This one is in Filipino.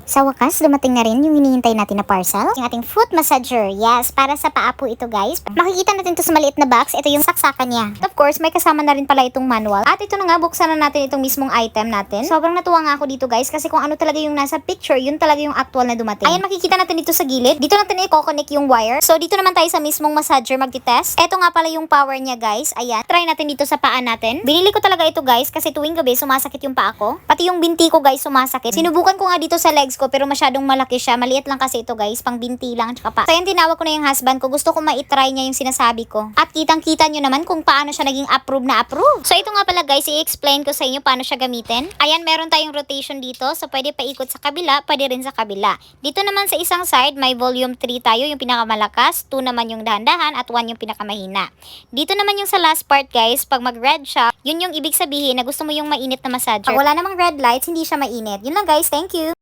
Sa wakas, dumating na rin yung hinihintay natin na parcel. Yung ating foot massager. Yes, para sa paa po ito guys. Makikita natin to sa maliit na box. Ito yung saksakan niya. Of course, may kasama na rin pala itong manual. At ito na nga, buksan na natin itong mismong item natin. Sobrang natuwa nga ako dito guys kasi kung ano talaga yung nasa picture, yun talaga yung actual na dumating. Ayan, makikita natin dito sa gilid. Dito natin i-connect yung wire. So, dito naman tayo sa mismong massager magti-test. Ito nga pala yung power niya guys. Ayan, try natin dito sa paa natin. Binili ko talaga ito guys kasi tuwing gabi sumasakit yung paa ko. Pati yung binti ko guys sumasakit. Sinubukan ko nga dito sa legs ko pero masyadong malaki siya. Maliit lang kasi ito guys, pang binti lang tsaka pa. So yan, tinawag ko na yung husband ko. Gusto ko ma-try niya yung sinasabi ko. At kitang-kita nyo naman kung paano siya naging approve na approve. So ito nga pala guys, i-explain ko sa inyo paano siya gamitin. Ayan, meron tayong rotation dito. So pwede paikot sa kabila, pwede rin sa kabila. Dito naman sa isang side, may volume 3 tayo, yung pinakamalakas. 2 naman yung dahan-dahan at 1 yung pinakamahina. Dito naman yung sa last part guys, pag mag-red siya, yun yung ibig sabihin na gusto mo yung mainit na massager. Pag wala namang red lights, hindi siya mainit. Yun lang guys, thank you!